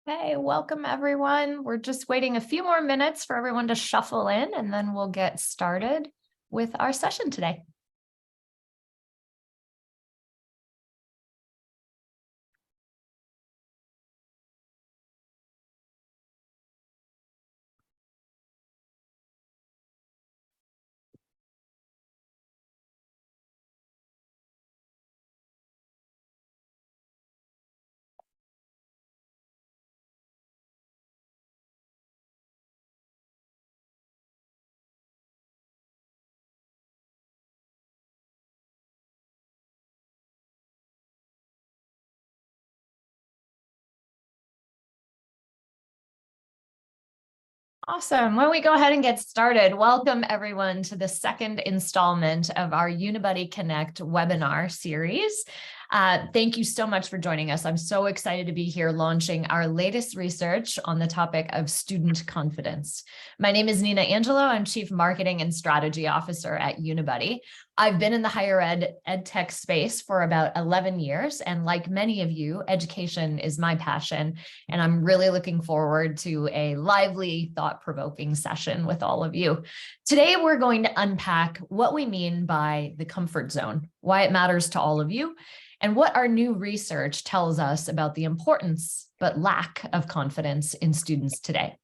Hey, welcome everyone. We're just waiting a few more minutes for everyone to shuffle in, and then we'll get started with our session today. Awesome. Why don't we go ahead and get started? Welcome everyone to the second installment of our Unibuddy Connect webinar series. Thank you so much for joining us. I'm so excited to be here launching our latest research on the topic of student confidence. My name is Nina Angelo. I'm Chief Marketing and Strategy Officer at Unibuddy. I've been in the higher ed tech space for about 11 years, and like many of you, education is my passion, and I'm really looking forward to a lively, thought-provoking session with all of you. Today, we're going to unpack what we mean by the comfort zone, why it matters to all of you, and what our new research tells us about the importance but lack of confidence in students today.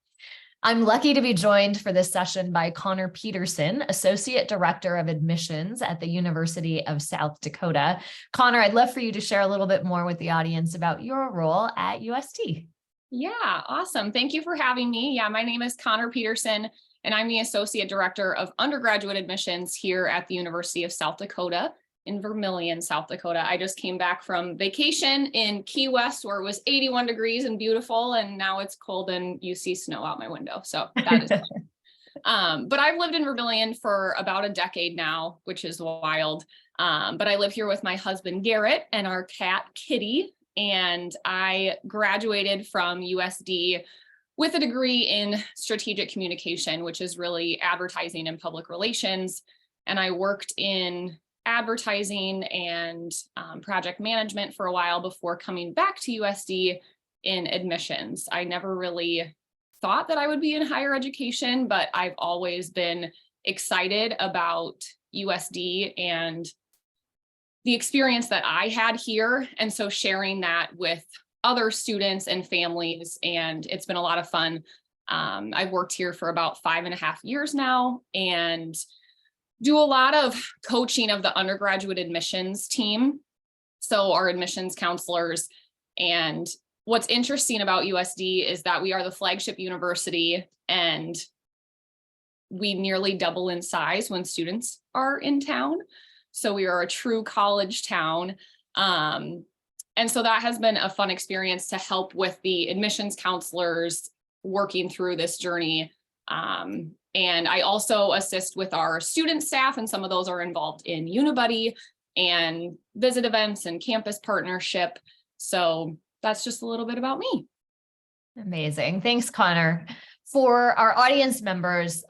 I'm lucky to be joined for this session by Connor Peterson, Associate Director of Admissions at the University of South Dakota. Connor, I'd love for you to share a little bit more with the audience about your role at UST. Yeah, awesome. Thank you for having me. Yeah, my name is Connor Peterson, and I'm the Associate Director of Undergraduate Admissions here at the University of South Dakota in Vermillion, South Dakota. I just came back from vacation in Key West where it was 81 degrees and beautiful, and now it's cold and you see snow out my window. So that is but I've lived in Vermillion for about a decade now, which is wild. But I live here with my husband, Garrett, and our cat, Kitty. And I graduated from USD with a degree in strategic communication, which is really advertising and public relations. And I worked in advertising and project management for a while before coming back to USD in admissions. I never really thought that I would be in higher education, but I've always been excited about USD and the experience that I had here. And so sharing that with other students and families, and it's been a lot of fun. I've worked here for about 5.5 years now and do a lot of coaching of the undergraduate admissions team. So our admissions counselors. And what's interesting about USD is that we are the flagship university and we nearly double in size when students are in town. So we are a true college town. And so that has been a fun experience to help with the admissions counselors working through this journey. And I also assist with our student staff, and some of those are involved in Unibuddy and visit events and campus partnership. So that's just a little bit about me. Amazing. Thanks, Connor. For our audience members,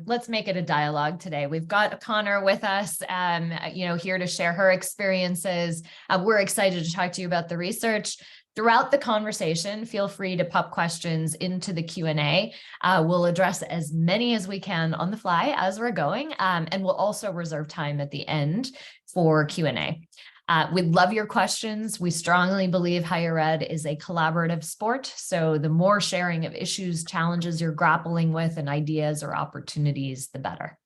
let's make it a dialogue today. We've got Connor with us, here to share her experiences. We're excited to talk to you about the research. Throughout the conversation, feel free to pop questions into the Q&A. We'll address as many as we can on the fly as we're going, and we'll also reserve time at the end for Q&A. We'd love your questions. We strongly believe higher ed is a collaborative sport. So the more sharing of issues, challenges you're grappling with, and ideas or opportunities, the better.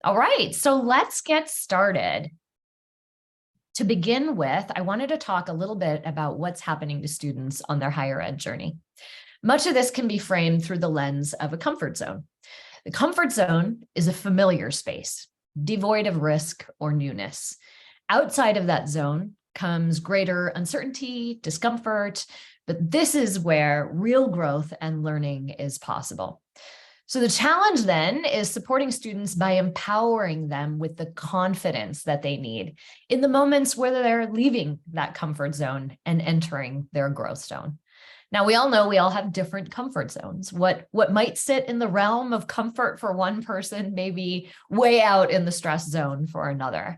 All right, so let's get started. To begin with, I wanted to talk a little bit about what's happening to students on their higher ed journey. Much of this can be framed through the lens of a comfort zone. The comfort zone is a familiar space, devoid of risk or newness. Outside of that zone comes greater uncertainty, discomfort, but this is where real growth and learning is possible. So the challenge then is supporting students by empowering them with the confidence that they need in the moments where they're leaving that comfort zone and entering their growth zone. Now, we all know we all have different comfort zones. What might sit in the realm of comfort for one person may be way out in the stress zone for another.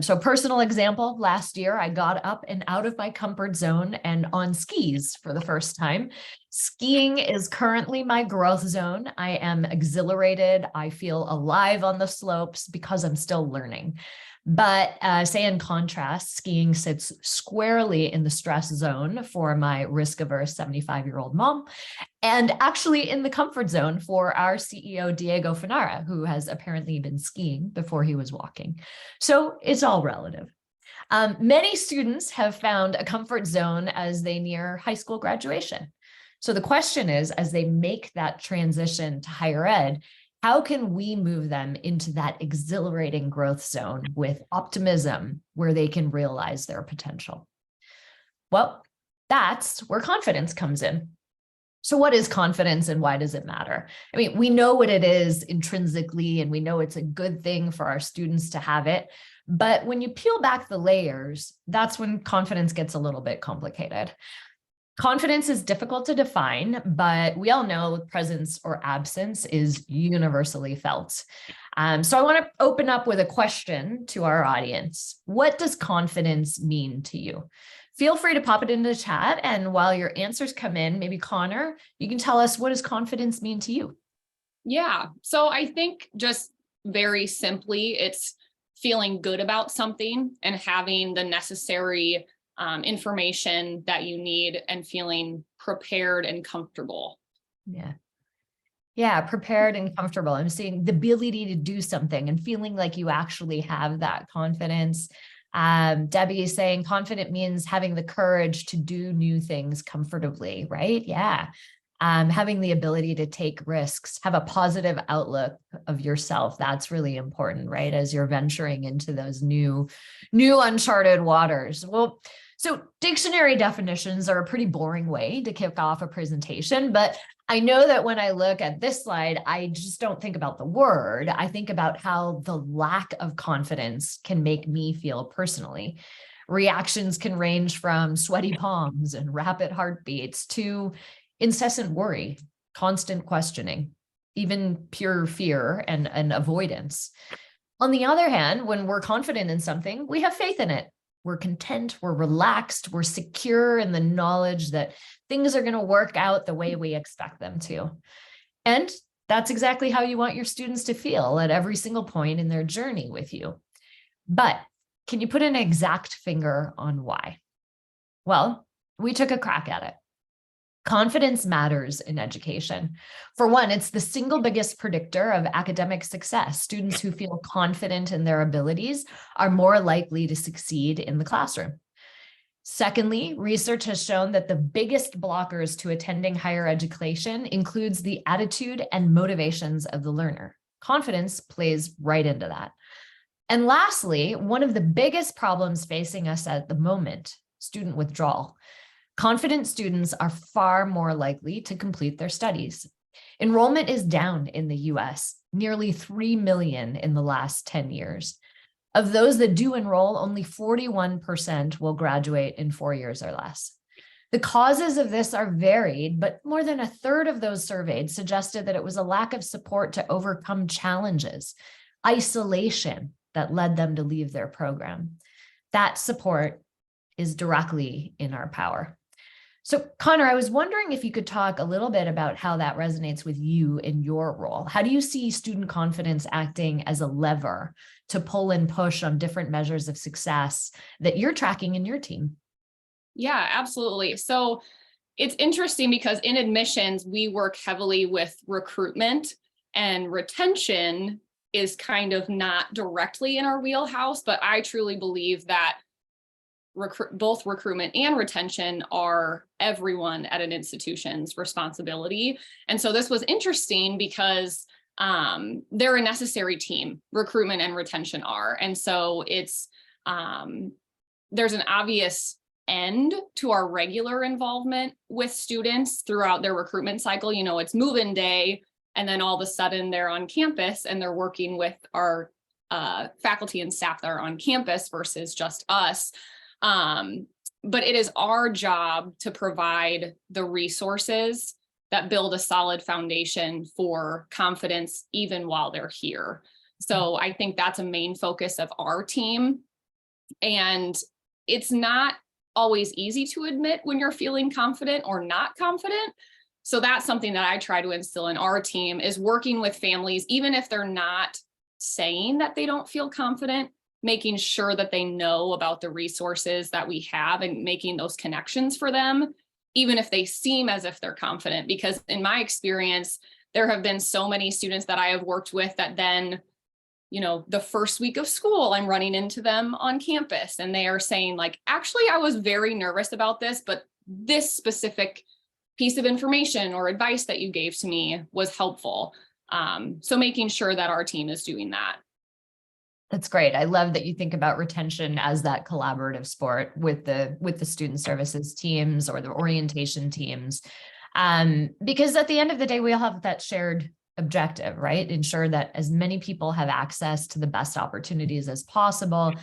So personal example, last year, I got up and out of my comfort zone and on skis for the first time. Skiing is currently my growth zone. I am exhilarated. I feel alive on the slopes because I'm still learning. But say in contrast, skiing sits squarely in the stress zone for my risk-averse 75-year-old mom, and actually in the comfort zone for our CEO, Diego Fanara, who has apparently been skiing before he was walking. So it's all relative. Many students have found a comfort zone as they near high school graduation. So the question is, as they make that transition to higher ed, how can we move them into that exhilarating growth zone with optimism where they can realize their potential? Well, that's where confidence comes in. So what is confidence and why does it matter? I mean, we know what it is intrinsically, and we know it's a good thing for our students to have it. But when you peel back the layers, that's when confidence gets a little bit complicated. Confidence is difficult to define, but we all know presence or absence is universally felt. So I want to open up with a question to our audience. What does confidence mean to you? Feel free to pop it into the chat. And while your answers come in, maybe Connor, you can tell us, what does confidence mean to you? Yeah, so I think just very simply, it's feeling good about something and having the necessary information that you need and feeling prepared and comfortable. Yeah, prepared and comfortable. I'm seeing the ability to do something and feeling like you actually have that confidence. Debbie is saying confident means having the courage to do new things comfortably, right? Yeah. Having the ability to take risks, have a positive outlook of yourself. That's really important, right? As you're venturing into those new uncharted waters. Well, so dictionary definitions are a pretty boring way to kick off a presentation, but I know that when I look at this slide, I just don't think about the word. I think about how the lack of confidence can make me feel personally. Reactions can range from sweaty palms and rapid heartbeats to incessant worry, constant questioning, even pure fear and avoidance. On the other hand, when we're confident in something, we have faith in it. We're content, we're relaxed, we're secure in the knowledge that things are going to work out the way we expect them to. And that's exactly how you want your students to feel at every single point in their journey with you. But can you put an exact finger on why? Well, we took a crack at it. Confidence matters in education. For one, it's the single biggest predictor of academic success. Students who feel confident in their abilities are more likely to succeed in the classroom. Secondly, research has shown that the biggest blockers to attending higher education includes the attitude and motivations of the learner. Confidence plays right into that. And lastly, one of the biggest problems facing us at the moment, student withdrawal. Confident students are far more likely to complete their studies. Enrollment is down in the US, nearly 3 million in the last 10 years. Of those that do enroll, only 41% will graduate in 4 years or less. The causes of this are varied, but more than a third of those surveyed suggested that it was a lack of support to overcome challenges, isolation that led them to leave their program. That support is directly in our power. So Connor, I was wondering if you could talk a little bit about how that resonates with you in your role. How do you see student confidence acting as a lever to pull and push on different measures of success that you're tracking in your team? Yeah, absolutely. So it's interesting because in admissions, we work heavily with recruitment, and retention is kind of not directly in our wheelhouse, but I truly believe that both recruitment and retention are everyone at an institution's responsibility. And so this was interesting because they're a necessary team, recruitment and retention are. And so it's there's an obvious end to our regular involvement with students throughout their recruitment cycle. You know, it's move-in day, and then all of a sudden they're on campus and they're working with our faculty and staff that are on campus versus just us. but it is our job to provide the resources that build a solid foundation for confidence even while they're here. So I think that's a main focus of our team. And it's not always easy to admit when you're feeling confident or not confident. So that's something that I try to instill in our team, is working with families, even if they're not saying that they don't feel confident, making sure that they know about the resources that we have and making those connections for them, even if they seem as if they're confident. Because in my experience, there have been so many students that I have worked with that then, the first week of school, I'm running into them on campus and they are saying like, actually, I was very nervous about this, but this specific piece of information or advice that you gave to me was helpful. So making sure that our team is doing that. That's great. I love that you think about retention as that collaborative sport with the student services teams or the orientation teams. Because at the end of the day, we all have that shared objective, right? Ensure that as many people have access to the best opportunities as possible,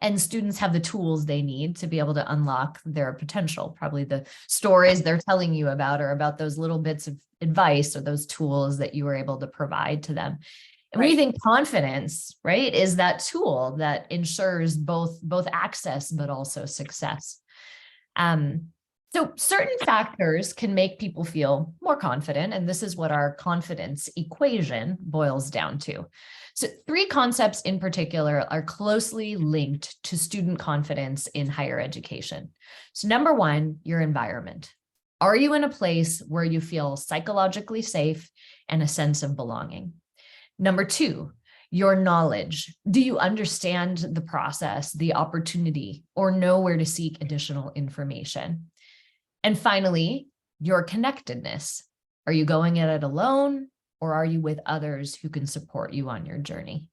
and students have the tools they need to be able to unlock their potential. Probably the stories they're telling you about are about those little bits of advice or those tools that you were able to provide to them. And we think confidence, right, is that tool that ensures both access, but also success. So certain factors can make people feel more confident, and this is what our confidence equation boils down to. So 3 concepts in particular are closely linked to student confidence in higher education. So number 1, your environment. Are you in a place where you feel psychologically safe and a sense of belonging? Number 2, your knowledge. Do you understand the process, the opportunity, or know where to seek additional information? And finally, your connectedness. Are you going at it alone, or are you with others who can support you on your journey?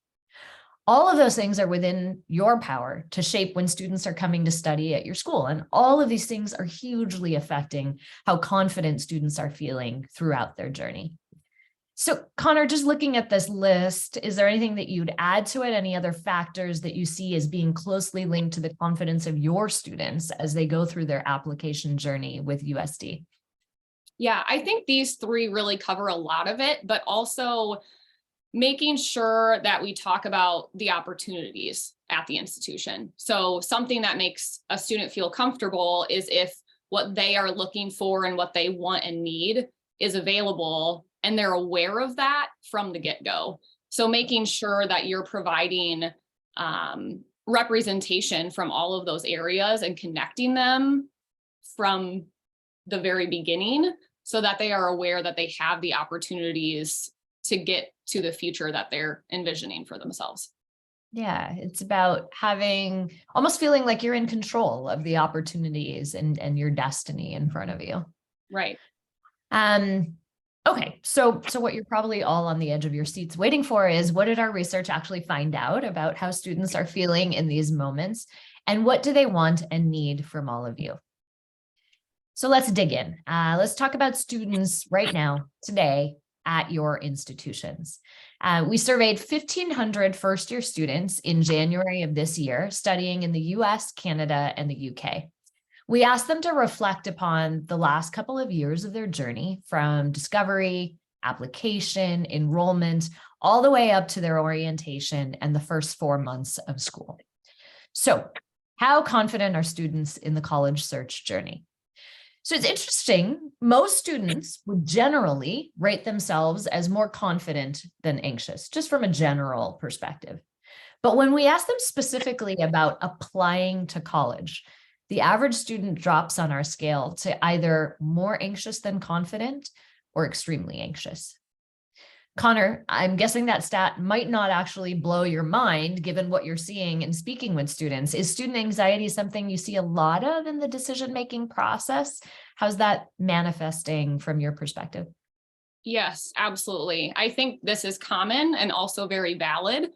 All of those things are within your power to shape when students are coming to study at your school. And all of these things are hugely affecting how confident students are feeling throughout their journey. So Connor, just looking at this list, is there anything that you'd add to it? Any other factors that you see as being closely linked to the confidence of your students as they go through their application journey with USD? Yeah, I think these 3 really cover a lot of it, but also making sure that we talk about the opportunities at the institution. So something that makes a student feel comfortable is if what they are looking for and what they want and need is available, and they're aware of that from the get-go. So making sure that you're providing representation from all of those areas and connecting them from the very beginning so that they are aware that they have the opportunities to get to the future that they're envisioning for themselves. Yeah, it's about almost feeling like you're in control of the opportunities and your destiny in front of you. Right. Okay, so what you're probably all on the edge of your seats waiting for is, what did our research actually find out about how students are feeling in these moments, and what do they want and need from all of you? So let's dig in. Let's talk about students right now, today, at your institutions. We surveyed 1,500 first-year students in January of this year, studying in the US, Canada, and the UK. We asked them to reflect upon the last couple of years of their journey, from discovery, application, enrollment, all the way up to their orientation and the first 4 months of school. So, how confident are students in the college search journey? So it's interesting, most students would generally rate themselves as more confident than anxious, just from a general perspective. But when we ask them specifically about applying to college, the average student drops on our scale to either more anxious than confident or extremely anxious. Connor, I'm guessing that stat might not actually blow your mind given what you're seeing and speaking with students. Is student anxiety something you see a lot of in the decision-making process? How's that manifesting from your perspective? Yes, absolutely. I think this is common and also very valid.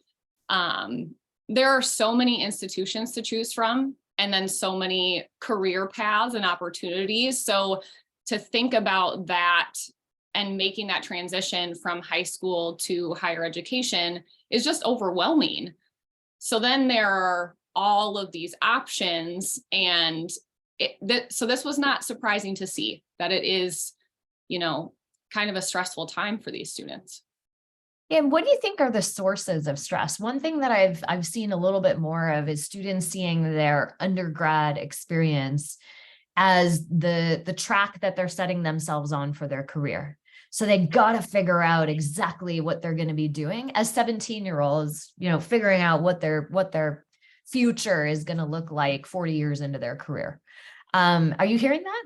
There are so many institutions to choose from, and then so many career paths and opportunities. So to think about that and making that transition from high school to higher education is just overwhelming. So then there are all of these options, and so this was not surprising to see that it is, kind of a stressful time for these students. And what do you think are the sources of stress? One thing that I've seen a little bit more of is students seeing their undergrad experience as the track that they're setting themselves on for their career. So they got to figure out exactly what they're going to be doing as 17-year-olds, figuring out what their future is going to look like 40 years into their career. Are you hearing that?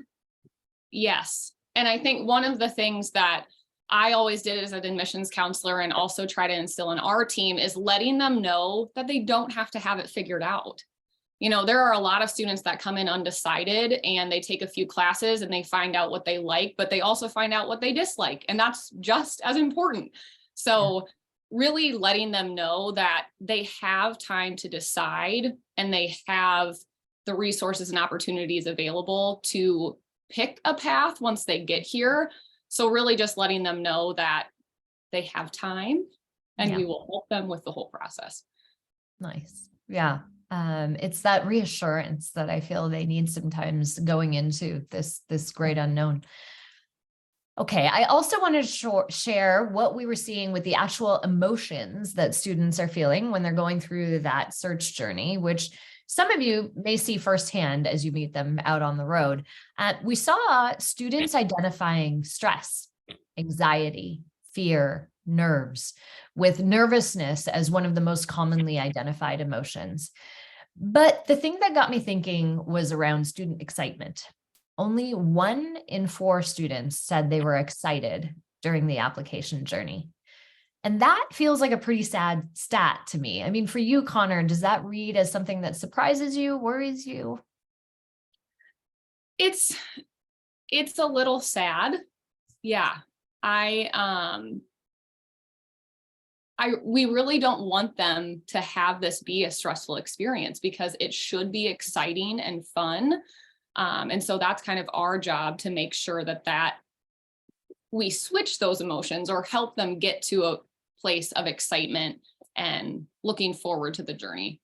Yes. And I think one of the things that I always did as an admissions counselor and also try to instill in our team is letting them know that they don't have to have it figured out. There are a lot of students that come in undecided and they take a few classes and they find out what they like, but they also find out what they dislike. And that's just as important. So really letting them know that they have time to decide and they have the resources and opportunities available to pick a path once they get here. So really just letting them know that they have time and we will help them with the whole process. Nice. Yeah. It's that reassurance that I feel they need sometimes going into this great unknown. Okay. I also wanted to share what we were seeing with the actual emotions that students are feeling when they're going through that search journey, which some of you may see firsthand as you meet them out on the road. We saw students identifying stress, anxiety, fear, nerves, with nervousness as one of the most commonly identified emotions. But the thing that got me thinking was around student excitement. Only 1 in 4 students said they were excited during the application journey. And that feels like a pretty sad stat to me. I mean, for you, Connor, does that read as something that surprises you, worries you? It's a little sad. Yeah. We really don't want them to have this be a stressful experience because it should be exciting and fun. And so that's kind of our job to make sure that we switch those emotions or help them get to a place of excitement and looking forward to the journey.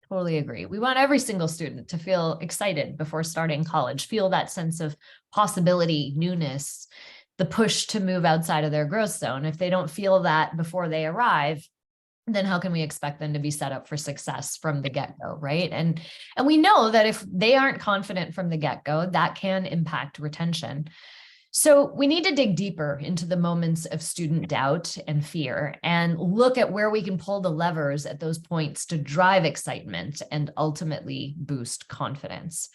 Totally agree. We want every single student to feel excited before starting college, feel that sense of possibility, newness, the push to move outside of their growth zone. If they don't feel that before they arrive, then how can we expect them to be set up for success from the get-go, right? And we know that if they aren't confident from the get-go, that can impact retention. So we need to dig deeper into the moments of student doubt and fear and look at where we can pull the levers at those points to drive excitement and ultimately boost confidence.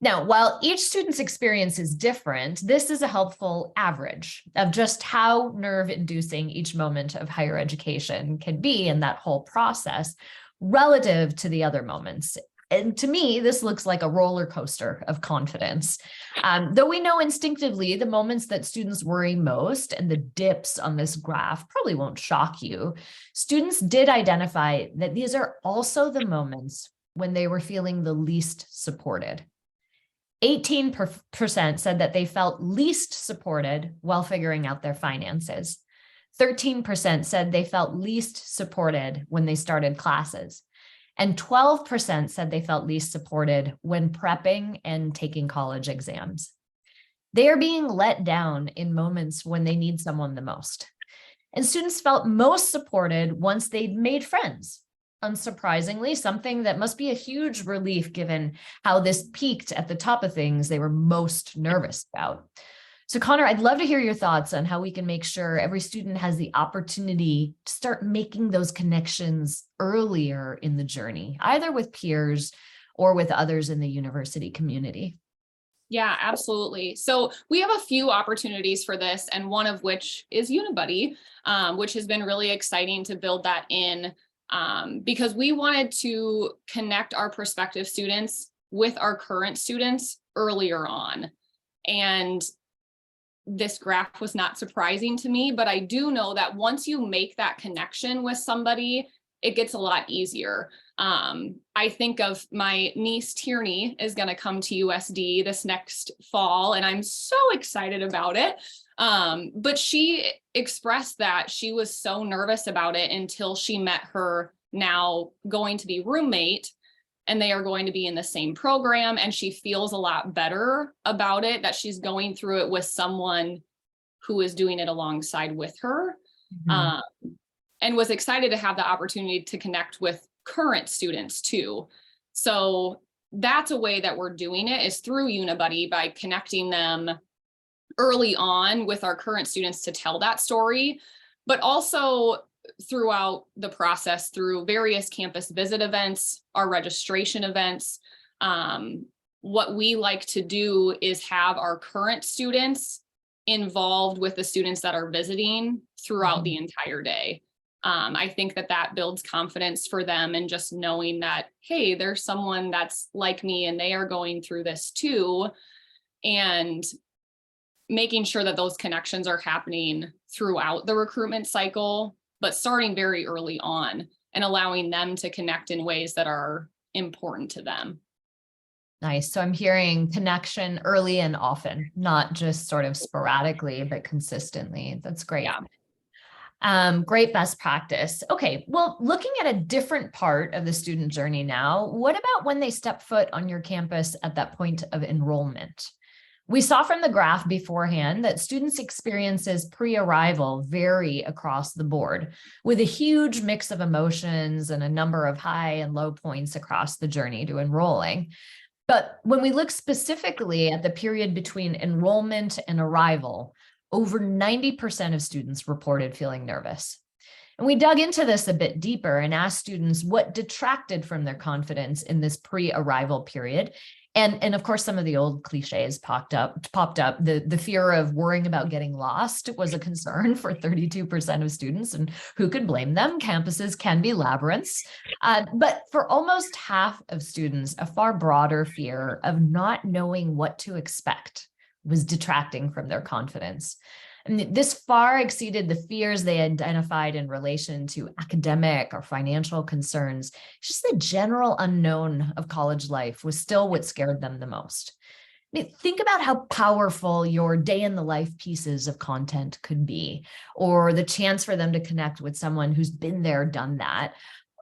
Now, while each student's experience is different, this is a helpful average of just how nerve-inducing each moment of higher education can be in that whole process relative to the other moments. And to me, this looks like a roller coaster of confidence. Though we know instinctively the moments that students worry most and the dips on this graph probably won't shock you, students did identify that these are also the moments when they were feeling the least supported. 18% said that they felt least supported while figuring out their finances. 13% said they felt least supported when they started classes. And 12% said they felt least supported when prepping and taking college exams. They are being let down in moments when they need someone the most. And students felt most supported once they'd made friends. Unsurprisingly, something that must be a huge relief given how this peaked at the top of things they were most nervous about. So Connor, I'd love to hear your thoughts on how we can make sure every student has the opportunity to start making those connections earlier in the journey, either with peers or with others in the university community. Yeah, absolutely. So we have a few opportunities for this, and one of which is Unibuddy, which has been really exciting to build that in because we wanted to connect our prospective students with our current students earlier on. And this graph was not surprising to me, but I do know that once you make that connection with somebody, it gets a lot easier. I think of my niece Tierney is going to come to USD this next fall, and I'm so excited about it. But she expressed that she was so nervous about it until she met her now going to be roommate. and they are going to be in the same program, and she feels a lot better about it, that she's going through it with someone who is doing it alongside with her. Mhm. And was excited to have the opportunity to connect with current students too. So that's a way that we're doing it, is through Unibuddy, by connecting them early on with our current students to tell that story, but also throughout the process through various campus visit events, our registration events. What we like to do is have our current students involved with the students that are visiting throughout the entire day. I think that that builds confidence for them, and just knowing that, hey, there's someone that's like me and they are going through this too. And making sure that those connections are happening throughout the recruitment cycle, but starting very early on and allowing them to connect in ways that are important to them. Nice. So I'm hearing connection early and often, not just sort of sporadically, but consistently. That's great. Yeah. Great best practice. Okay, well, looking at a different part of the student journey now, what about when they step foot on your campus at that point of enrollment? We saw from the graph beforehand that students' experiences pre-arrival vary across the board, with a huge mix of emotions and a number of high and low points across the journey to enrolling. But when we look specifically at the period between enrollment and arrival, over 90% of students reported feeling nervous. And we dug into this a bit deeper and asked students what detracted from their confidence in this pre-arrival period. And of course, some of the old cliches popped up. The fear of worrying about getting lost was a concern for 32% of students, and who could blame them? Campuses can be labyrinths. But for almost half of students, a far broader fear of not knowing what to expect was detracting from their confidence. And this far exceeded the fears they identified in relation to academic or financial concerns. Just the general unknown of college life was still what scared them the most. I mean, think about how powerful your day in the life pieces of content could be, or the chance for them to connect with someone who's been there, done that,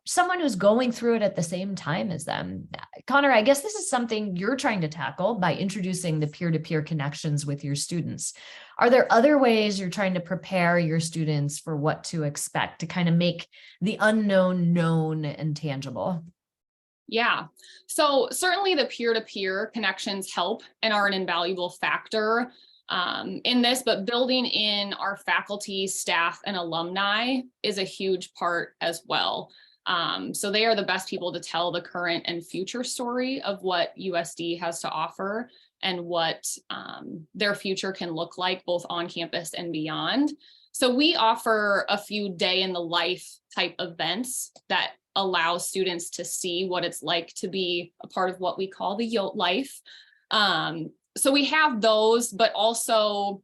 someone who's going through it at the same time as them. Connor, I guess this is something you're trying to tackle by introducing the peer-to-peer connections with your students. Are there other ways you're trying to prepare your students for what to expect, to kind of make the unknown known and tangible? Yeah. So certainly the peer-to-peer connections help and are an invaluable factor in this, but building in our faculty, staff, and alumni is a huge part as well. So they are the best people to tell the current and future story of what USD has to offer and what their future can look like both on campus and beyond. So we offer a few day in the life type events that allow students to see what it's like to be a part of what we call the YOT life. So we have those, but also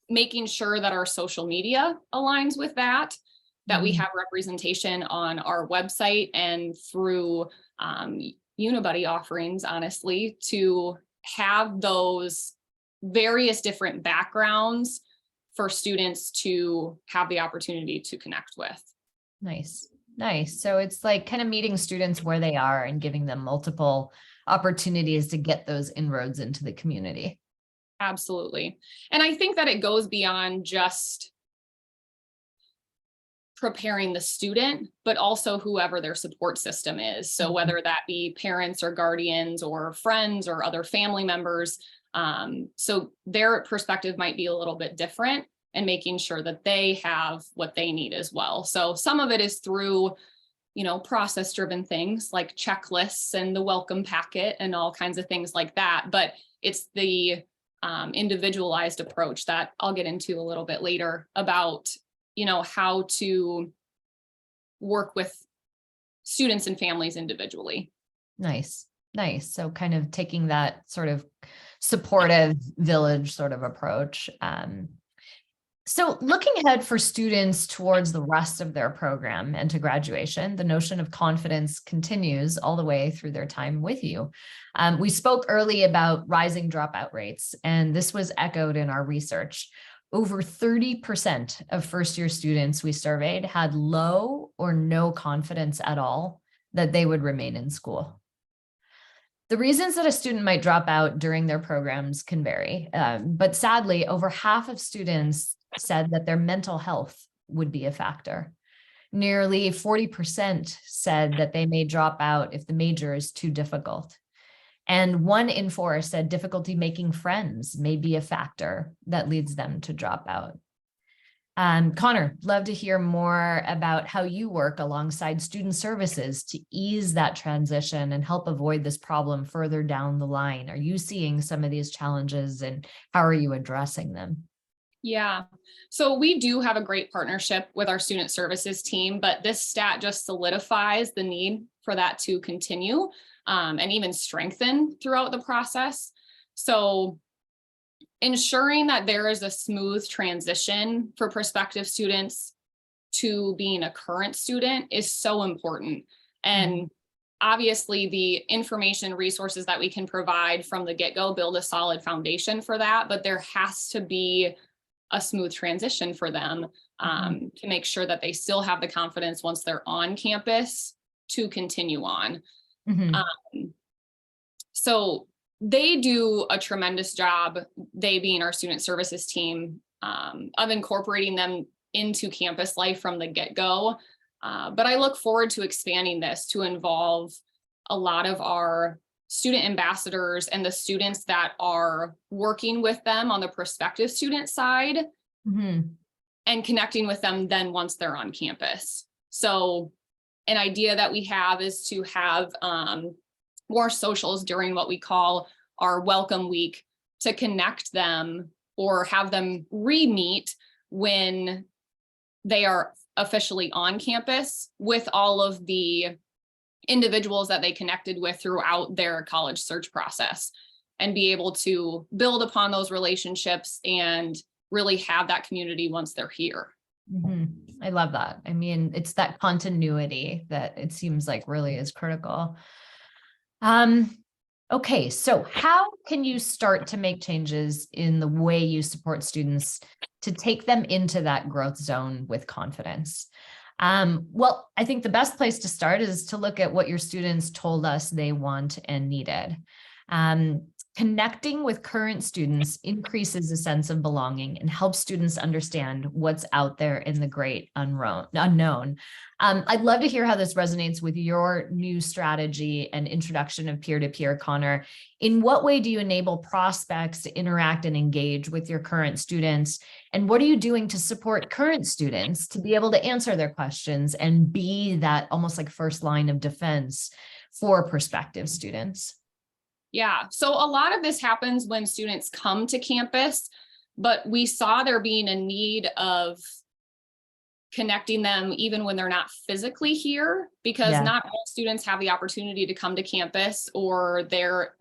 making sure that our social media aligns with that. That we have representation on our website and through Unibuddy offerings, honestly, to have those various different backgrounds for students to have the opportunity to connect with. Nice. Nice. So it's like kind of meeting students where they are and giving them multiple opportunities to get those inroads into the community. Absolutely. And I think that it goes beyond just preparing the student, but also whoever their support system is. So whether that be parents or guardians or friends or other family members, so their perspective might be a little bit different, and making sure that they have what they need as well. So some of it is through, process-driven things like checklists and the welcome packet and all kinds of things like that. But it's the individualized approach that I'll get into a little bit later about how to work with students and families individually. Nice. Nice. So kind of taking that sort of supportive village sort of approach. So looking ahead for students towards the rest of their program and to graduation, the notion of confidence continues all the way through their time with you. We spoke early about rising dropout rates, and this was echoed in our research. Over 30% of first-year students we surveyed had low or no confidence at all that they would remain in school. The reasons that a student might drop out during their programs can vary, but sadly, over half of students said that their mental health would be a factor. Nearly 40% said that they may drop out if the major is too difficult. And 1 in 4 said difficulty making friends may be a factor that leads them to drop out. Connor, love to hear more about how you work alongside student services to ease that transition and help avoid this problem further down the line. Are you seeing some of these challenges and how are you addressing them? Yeah, so we do have a great partnership with our student services team, but this stat just solidifies the need for that to continue and even strengthen throughout the process. So ensuring that there is a smooth transition for prospective students to being a current student is so important. And obviously the information resources that we can provide from the get-go build a solid foundation for that, but there has to be a smooth transition for them to make sure that they still have the confidence once they're on campus to continue on. So they do a tremendous job, they being our student services team, of incorporating them into campus life from the get-go. But I look forward to expanding this to involve a lot of our student ambassadors and the students that are working with them on the prospective student side and connecting with them then once they're on campus. So an idea that we have is to have more socials during what we call our welcome week to connect them or have them re-meet when they are officially on campus with all of the individuals that they connected with throughout their college search process and be able to build upon those relationships and really have that community once they're here. I love that. I mean, it's that continuity that it seems like really is critical. Okay, so how can you start to make changes in the way you support students to take them into that growth zone with confidence? Well, I think the best place to start is to look at what your students told us they want and needed. Connecting with current students increases a sense of belonging and helps students understand what's out there in the great unknown. I'd love to hear how this resonates with your new strategy and introduction of peer-to-peer, Connor. In what way do you enable prospects to interact and engage with your current students? And what are you doing to support current students to be able to answer their questions and be that almost like first line of defense for prospective students? Yeah, so a lot of this happens when students come to campus, but we saw there being a need of connecting them even when they're not physically here, because not all students have the opportunity to come to campus, or they're,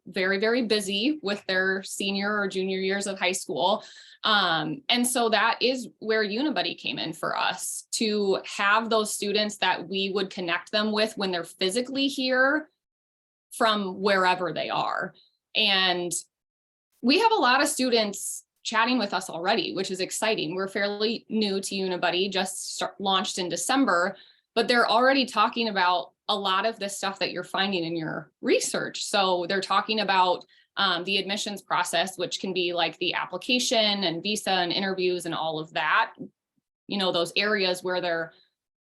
very, very busy with their senior or junior years of high school. And so that is where Unibuddy came in for us, to have those students that we would connect them with when they're physically here from wherever they are. And we have a lot of students chatting with us already, which is exciting. We're fairly new to Unibuddy, just launched in December, but they're already talking about a lot of this stuff that you're finding in your research. So they're talking about the admissions process, which can be like the application and visa and interviews and all of that, those areas where they're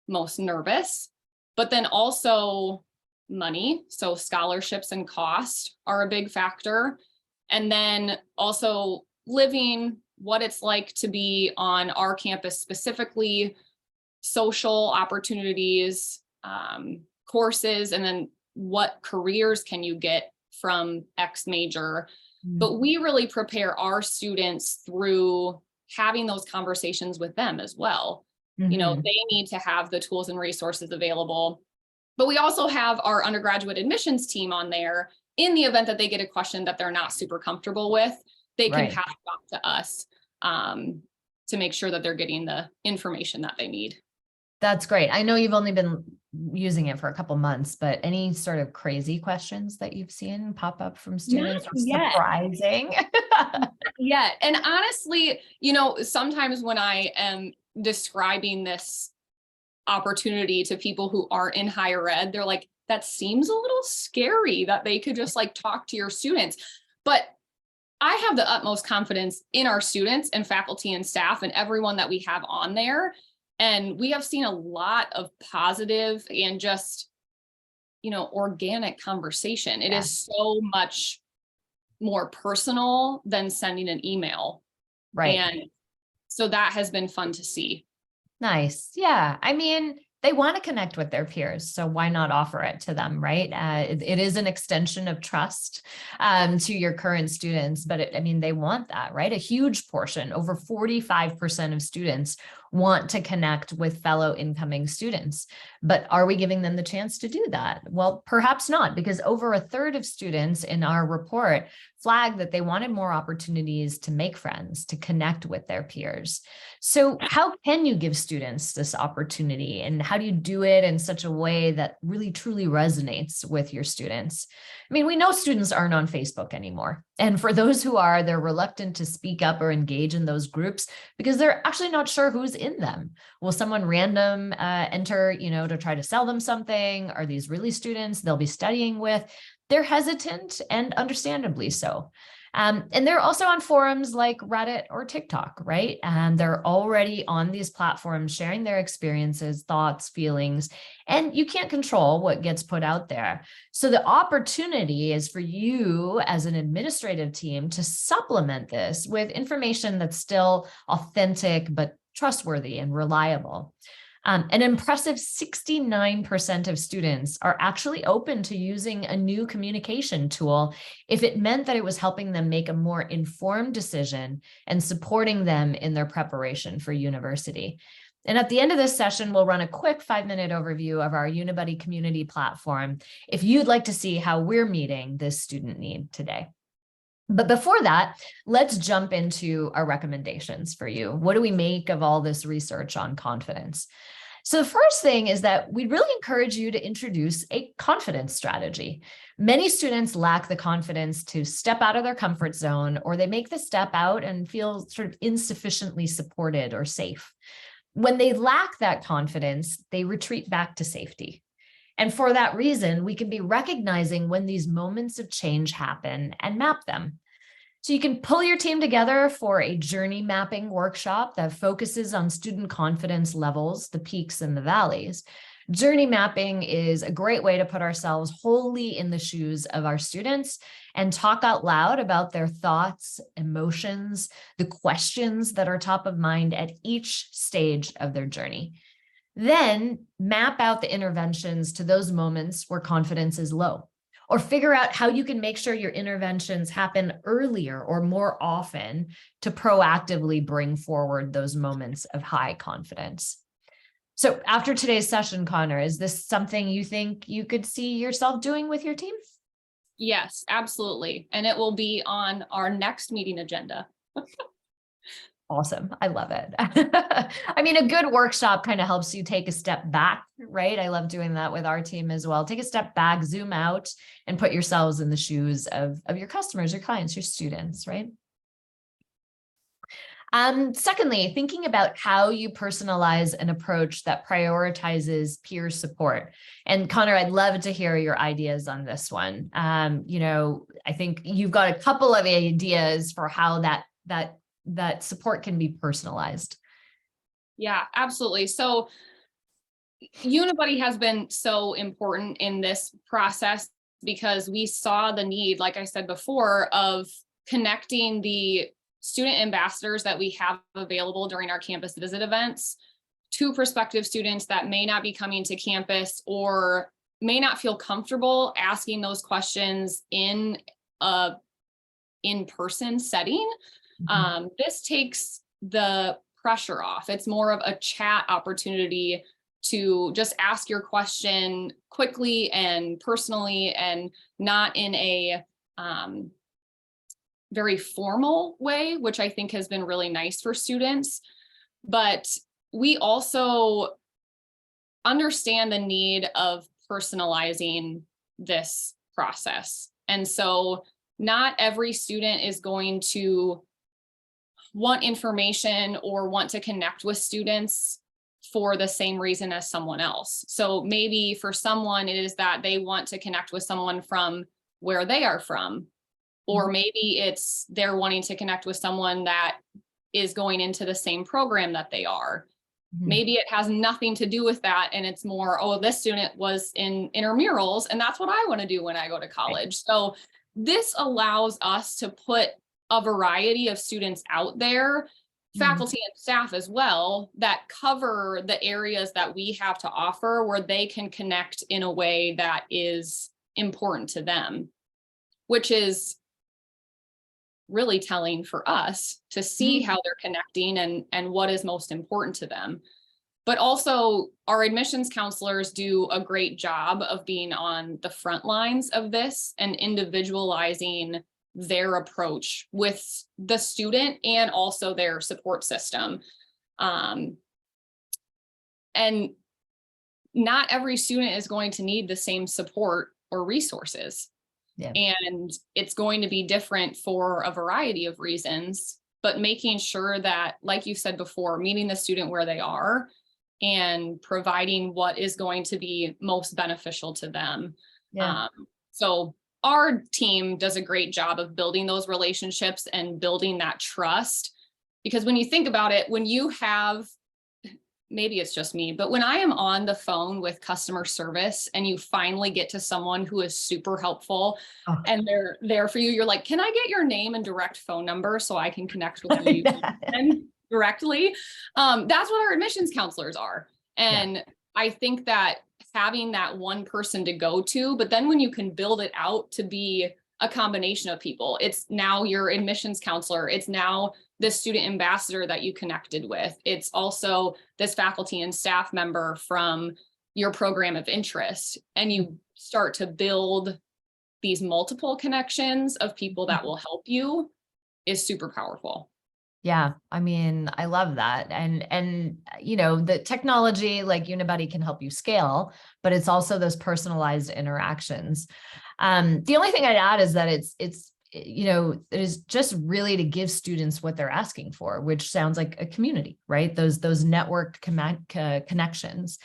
most nervous, but then also money. So scholarships and cost are a big factor. And then also living, what it's like to be on our campus specifically, social opportunities, courses, and then what careers can you get from X major. But we really prepare our students through having those conversations with them as well. They need to have the tools and resources available. But we also have our undergraduate admissions team on there in the event that they get a question that they're not super comfortable with. They can pass it off to us to make sure that they're getting the information that they need. That's great. I know you've only been using it for a couple months, but any sort of crazy questions that you've seen pop up from students? Surprising? Yeah. And honestly, sometimes when I am describing this opportunity to people who are in higher ed, they're like, that seems a little scary that they could just like talk to your students. But I have the utmost confidence in our students and faculty and staff and everyone that we have on there. And we have seen a lot of positive and just, organic conversation. It is so much more personal than sending an email. Right. And so that has been fun to see. Nice. Yeah. I mean, they want to connect with their peers, so why not offer it to them, right? It is an extension of trust to your current students, but they want that, right? A huge portion, over 45% of students want to connect with fellow incoming students. But are we giving them the chance to do that? Well, perhaps not, because over a third of students in our report flagged that they wanted more opportunities to make friends, to connect with their peers. So how can you give students this opportunity, and how do you do it in such a way that really truly resonates with your students? We know students aren't on Facebook anymore. And for those who are, they're reluctant to speak up or engage in those groups because they're actually not sure who's in them. Will someone random enter, to try to sell them something? Are these really students they'll be studying with? They're hesitant, and understandably so. And they're also on forums like Reddit or TikTok, right? And they're already on these platforms sharing their experiences, thoughts, feelings, and you can't control what gets put out there. So the opportunity is for you as an administrative team to supplement this with information that's still authentic, but trustworthy and reliable. An impressive 69% of students are actually open to using a new communication tool if it meant that it was helping them make a more informed decision and supporting them in their preparation for university. And at the end of this session, we'll run a quick 5-minute overview of our Unibuddy community platform if you'd like to see how we're meeting this student need today. But before that, let's jump into our recommendations for you. What do we make of all this research on confidence? So the first thing is that we really encourage you to introduce a confidence strategy. Many students lack the confidence to step out of their comfort zone, or they make the step out and feel sort of insufficiently supported or safe. When they lack that confidence, they retreat back to safety. And for that reason, we can be recognizing when these moments of change happen and map them. So you can pull your team together for a journey mapping workshop that focuses on student confidence levels, the peaks and the valleys. Journey mapping is a great way to put ourselves wholly in the shoes of our students and talk out loud about their thoughts, emotions, the questions that are top of mind at each stage of their journey. Then map out the interventions to those moments where confidence is low, or figure out how you can make sure your interventions happen earlier or more often to proactively bring forward those moments of high confidence. So after today's session, Connor, is this something you think you could see yourself doing with your team? Yes, absolutely. And it will be on our next meeting agenda. Awesome. I love it. A good workshop kind of helps you take a step back, right? I love doing that with our team as well. Take a step back, zoom out, and put yourselves in the shoes of your customers, your clients, your students, right? Secondly, thinking about how you personalize an approach that prioritizes peer support. And Connor, I'd love to hear your ideas on this one. I think you've got a couple of ideas for how that support can be personalized. Yeah, absolutely. So Unibuddy has been so important in this process because we saw the need, like I said before, of connecting the student ambassadors that we have available during our campus visit events to prospective students that may not be coming to campus or may not feel comfortable asking those questions in a in-person setting. This takes the pressure off. It's more of a chat opportunity to just ask your question quickly and personally and not in a very formal way, which I think has been really nice for students. But we also understand the need of personalizing this process. And so not every student is going to want information or want to connect with students for the same reason as someone else. So maybe for someone, it is that they want to connect with someone from where they are from, or maybe it's they're wanting to connect with someone that is going into the same program that they are. Maybe it has nothing to do with that. And it's more, oh, this student was in intramurals and that's what I want to do when I go to college. So this allows us to put a variety of students out there, faculty and staff as well, that cover the areas that we have to offer where they can connect in a way that is important to them, which is really telling for us to see how they're connecting and what is most important to them. But also our admissions counselors do a great job of being on the front lines of this and individualizing their approach with the student and also their support system. And not every student is going to need the same support or resources. Yeah. And it's going to be different for a variety of reasons, but making sure that, like you said before, meeting the student where they are and providing what is going to be most beneficial to them. Yeah. So our team does a great job of building those relationships and building that trust, because when you think about it, when you have, maybe it's just me, but when I am on the phone with customer service and you finally get to someone who is super helpful and they're there for you, you're like, can I get your name and direct phone number so I can connect with you directly? That's what our admissions counselors are. And I think that having that one person to go to, but then when you can build it out to be a combination of people, it's now your admissions counselor, it's now this student ambassador that you connected with, it's also this faculty and staff member from your program of interest, and you start to build these multiple connections of people that will help you is super powerful. Yeah, I mean, I love that. And you know, the technology like Unibuddy can help you scale, but it's also those personalized interactions. The only thing I'd add is that it's you know, it is just really to give students what they're asking for, which sounds like a community, right? Those networked connections.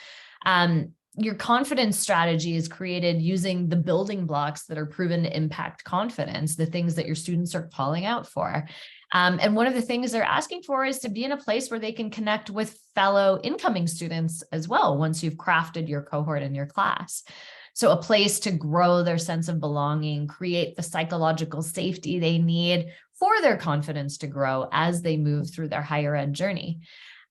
Your confidence strategy is created using the building blocks that are proven to impact confidence, the things that your students are calling out for. And one of the things they're asking for is to be in a place where they can connect with fellow incoming students as well, once you've crafted your cohort in your class. So a place to grow their sense of belonging, create the psychological safety they need for their confidence to grow as they move through their higher ed journey.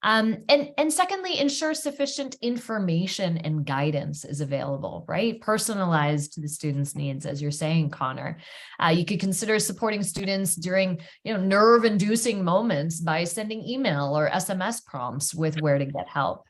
And secondly, ensure sufficient information and guidance is available, right? Personalized to the student's needs, as you're saying, Connor. You could consider supporting students during, you know, nerve-inducing moments by sending email or SMS prompts with where to get help.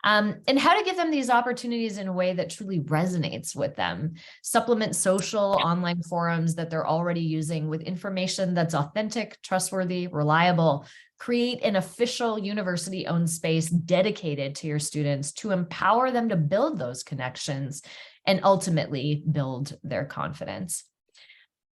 And how to give them these opportunities in a way that truly resonates with them. Supplement social online forums that they're already using with information that's authentic, trustworthy, reliable. Create an official university-owned space dedicated to your students to empower them to build those connections and ultimately build their confidence.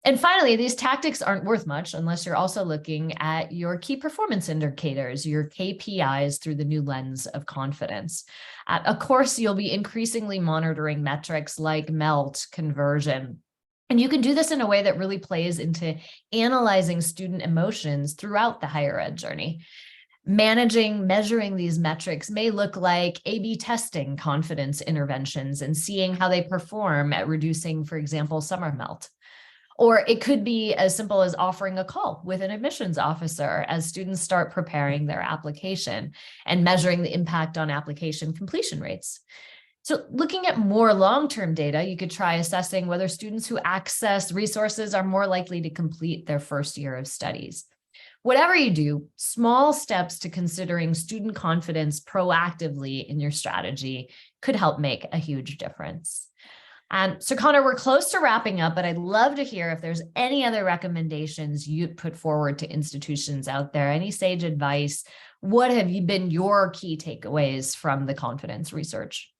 And finally, these tactics aren't worth much unless you're also looking at your key performance indicators, your KPIs, through the new lens of confidence. Of course, you'll be increasingly monitoring metrics like MELT, conversion. And you can do this in a way that really plays into analyzing student emotions throughout the higher ed journey. Measuring these metrics may look like A/B testing confidence interventions and seeing how they perform at reducing, for example, summer melt. Or it could be as simple as offering a call with an admissions officer as students start preparing their application and measuring the impact on application completion rates. So looking at more long-term data, you could try assessing whether students who access resources are more likely to complete their first year of studies. Whatever you do, small steps to considering student confidence proactively in your strategy could help make a huge difference. So Connor, we're close to wrapping up, but I'd love to hear if there's any other recommendations you'd put forward to institutions out there, any sage advice. What have been your key takeaways from the confidence research?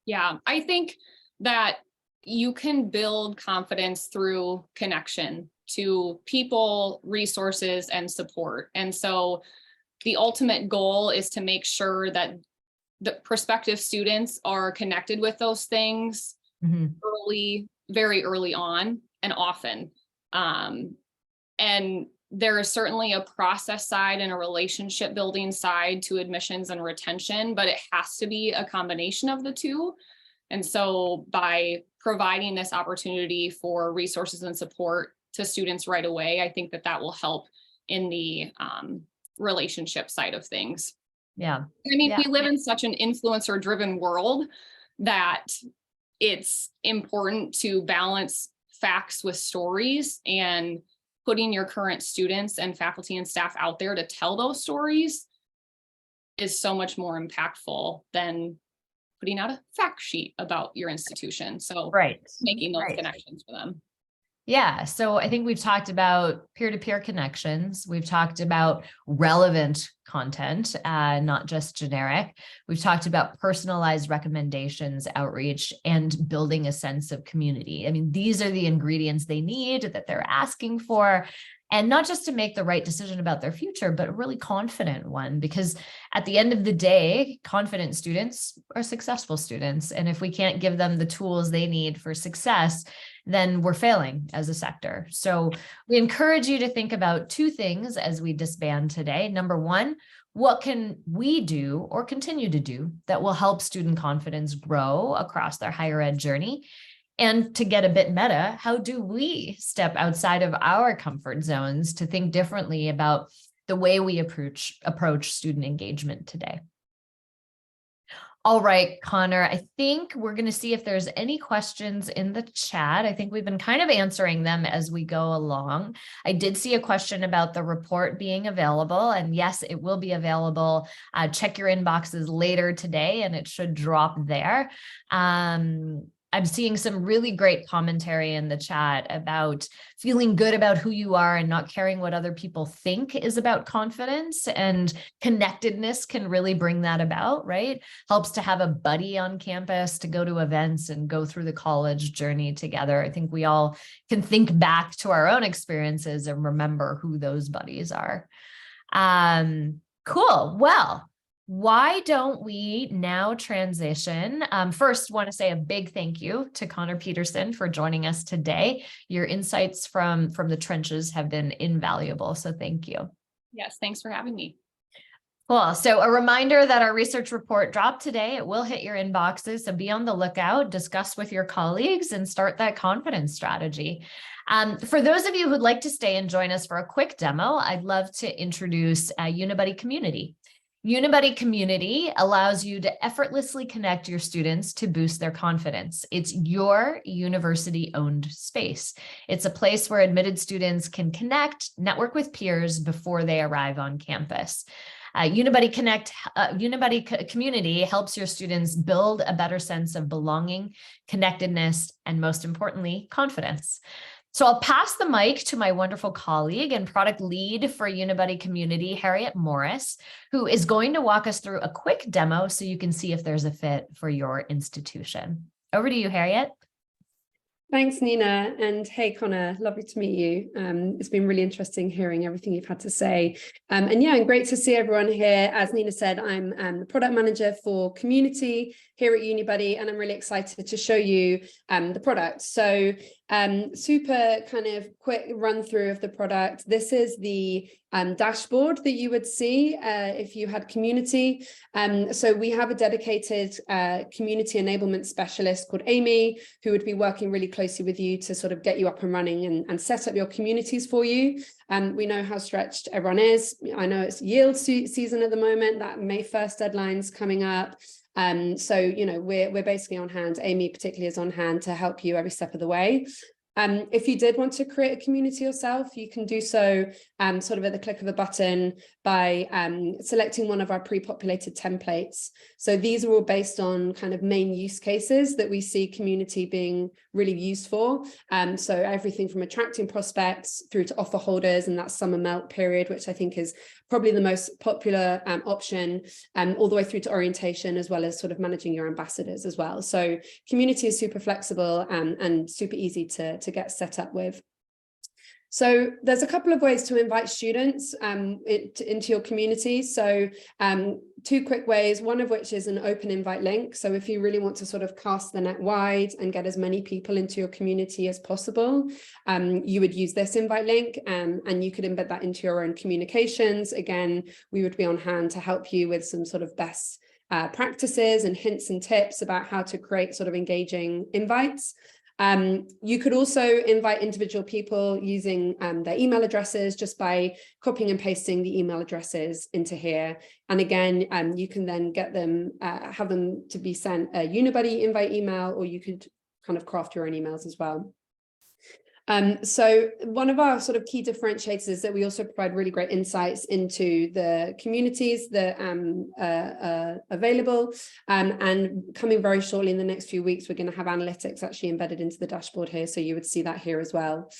Yeah, I think that you can build confidence through connection to people, resources, and support. And so the ultimate goal is to make sure that the prospective students are connected with those things early, very early on and often. And there is certainly a process side and a relationship building side to admissions and retention, but it has to be a combination of the two. And so by providing this opportunity for resources and support to students right away, I think that that will help in the relationship side of things. Yeah. I mean, we live in such an influencer driven world that it's important to balance facts with stories, and putting your current students and faculty and staff out there to tell those stories is so much more impactful than putting out a fact sheet about your institution. So making those connections for them. Yeah. So I think we've talked about peer-to-peer connections. We've talked about relevant content, not just generic. We've talked about personalized recommendations, outreach, and building a sense of community. I mean, these are the ingredients they need, that they're asking for, and not just to make the right decision about their future, but a really confident one, because at the end of the day, confident students are successful students. And if we can't give them the tools they need for success, then we're failing as a sector. So we encourage you to think about two things as we disband today. Number one, what can we do or continue to do that will help student confidence grow across their higher ed journey? And to get a bit meta, how do we step outside of our comfort zones to think differently about the way we approach student engagement today? All right, Connor, I think we're going to see if there's any questions in the chat. I think we've been kind of answering them as we go along. I did see a question about the report being available, and yes, it will be available. Check your inboxes later today and it should drop there. I'm seeing some really great commentary in the chat about feeling good about who you are and not caring what other people think is about confidence, and connectedness can really bring that about, right? Helps to have a buddy on campus to go to events and go through the college journey together. I think we all can think back to our own experiences and remember who those buddies are. Cool. Well, why don't we now transition? First, want to say a big thank you to Connor Peterson for joining us today. Your insights from the trenches have been invaluable, so thank you. Yes, thanks for having me. Cool. So a reminder that our research report dropped today. It will hit your inboxes, so be on the lookout, discuss with your colleagues, and start that confidence strategy. For those of you who'd like to stay and join us for a quick demo, I'd love to introduce Unibuddy Community. Unibuddy Community allows you to effortlessly connect your students to boost their confidence. It's your university-owned space. It's a place where admitted students can connect, network with peers before they arrive on campus. Unibuddy Community helps your students build a better sense of belonging, connectedness, and most importantly, confidence. So I'll pass the mic to my wonderful colleague and product lead for Unibuddy Community, Harriet Morris, who is going to walk us through a quick demo so you can see if there's a fit for your institution. Over to you, Harriet. Thanks, Nina. And hey, Connor, lovely to meet you. It's been really interesting hearing everything you've had to say. And great to see everyone here. As Nina said, I'm the product manager for community here at Unibuddy, and I'm really excited to show you the product. So super kind of quick run through of the product. This is the dashboard that you would see if you had community. So we have a dedicated community enablement specialist called Amy, who would be working really closely with you to sort of get you up and running and set up your communities for you. We know how stretched everyone is. I know it's yield season at the moment. That May 1st deadline's coming up. So, you know, we're basically on hand. Amy particularly is on hand to help you every step of the way. If you did want to create a community yourself, you can do so sort of at the click of a button by selecting one of our pre-populated templates. So these are all based on kind of main use cases that we see community being really used for. So everything from attracting prospects through to offer holders and that summer melt period, which I think is probably the most popular option, all the way through to orientation, as well as sort of managing your ambassadors as well. So community is super flexible and super easy to get set up with. So there's a couple of ways to invite students into your community. So two quick ways, one of which is an open invite link. So if you really want to sort of cast the net wide and get as many people into your community as possible, you would use this invite link, and you could embed that into your own communications. Again, we would be on hand to help you with some sort of best practices and hints and tips about how to create sort of engaging invites. You could also invite individual people using their email addresses just by copying and pasting the email addresses into here. And again, you can then get them, have them to be sent a Unibuddy invite email, or you could kind of craft your own emails as well. So one of our sort of key differentiators is that we also provide really great insights into the communities that are available, and coming very shortly in the next few weeks, we're going to have analytics actually embedded into the dashboard here, so you would see that here as well.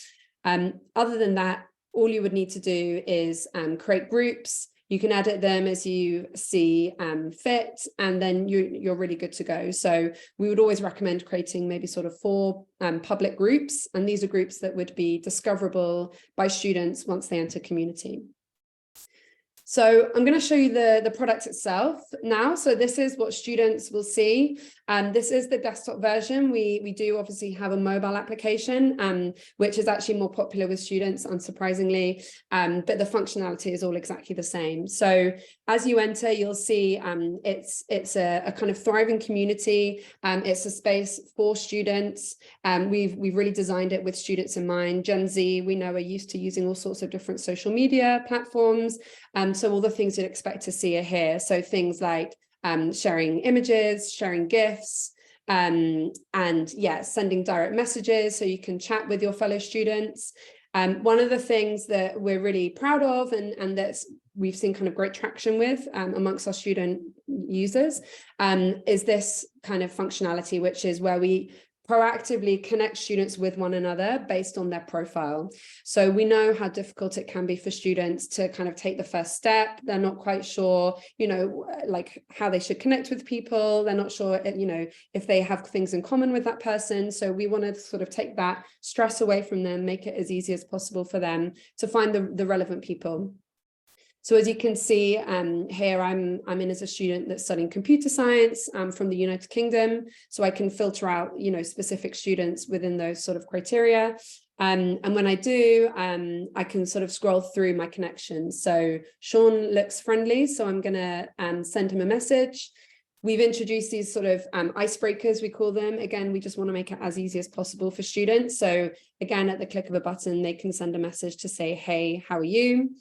Other than that, all you would need to do is create groups. You can edit them as you see fit, and then you're really good to go. So we would always recommend creating maybe sort of 4 public groups, and these are groups that would be discoverable by students once they enter community. So I'm going to show you the product itself now. So this is what students will see. This is the desktop version. We do obviously have a mobile application, which is actually more popular with students, unsurprisingly, but the functionality is all exactly the same. So as you enter, you'll see it's a kind of thriving community. It's a space for students. We've really designed it with students in mind. Gen Z, we know, are used to using all sorts of different social media platforms. So all the things you'd expect to see are here. So things like sharing images, sharing GIFs, and yeah, sending direct messages so you can chat with your fellow students. One of the things that we're really proud of, and that's we've seen kind of great traction with amongst our student users, is this kind of functionality, which is where we proactively connect students with one another based on their profile. So we know how difficult it can be for students to kind of take the first step. They're not quite sure, you know, like how they should connect with people. They're not sure, you know, if they have things in common with that person. So we want to sort of take that stress away from them, make it as easy as possible for them to find the relevant people. So as you can see here, I'm in as a student that's studying computer science from the United Kingdom. So I can filter out, you know, specific students within those sort of criteria. And when I do, I can sort of scroll through my connections. So Sean looks friendly, so I'm going to send him a message. We've introduced these sort of icebreakers, we call them. Again, we just want to make it as easy as possible for students. So again, at the click of a button, they can send a message to say, hey, how are you?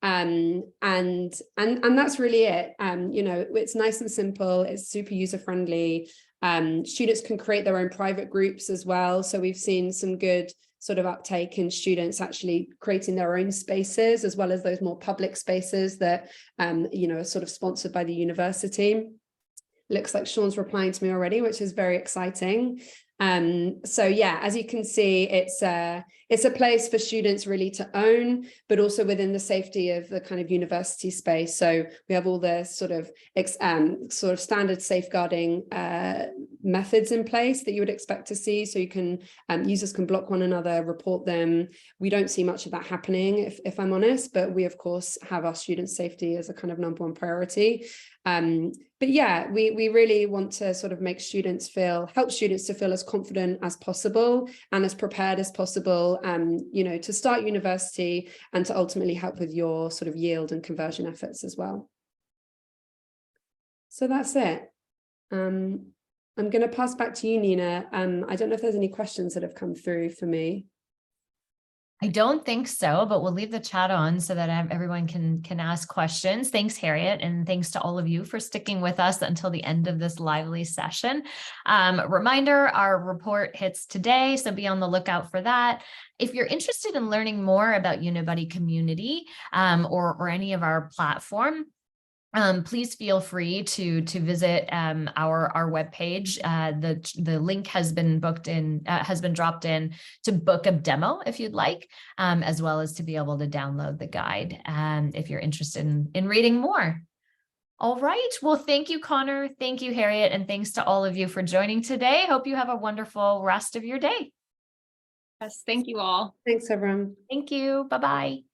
And that's really it. You know, it's nice and simple. It's super user friendly. Students can create their own private groups as well. So we've seen some good sort of uptake in students actually creating their own spaces, as well as those more public spaces that, you know, are sort of sponsored by the university. Looks like Sean's replying to me already, which is very exciting. So yeah, as you can see, it's a place for students really to own, but also within the safety of the kind of university space. So we have all the sort of standard safeguarding methods in place that you would expect to see. So you can users can block one another, report them. We don't see much of that happening, if I'm honest, but we of course have our student safety as a kind of #1 priority. But yeah, we really want to sort of make students help students to feel as confident as possible and as prepared as possible, you know, to start university and to ultimately help with your sort of yield and conversion efforts as well. So that's it. I'm going to pass back to you, Nina. I don't know if there's any questions that have come through for me. I don't think so, but we'll leave the chat on so that everyone can ask questions. Thanks, Harriet, and thanks to all of you for sticking with us until the end of this lively session. Reminder, our report hits today, so be on the lookout for that. If you're interested in learning more about Unibuddy Community or any of our platform, please feel free to visit our webpage. The link has been dropped in to book a demo if you'd like, as well as to be able to download the guide if you're interested in reading more. All right. Well, thank you, Connor. Thank you, Harriet. And thanks to all of you for joining today. Hope you have a wonderful rest of your day. Yes, thank you all. Thanks, everyone. Thank you. Bye-bye.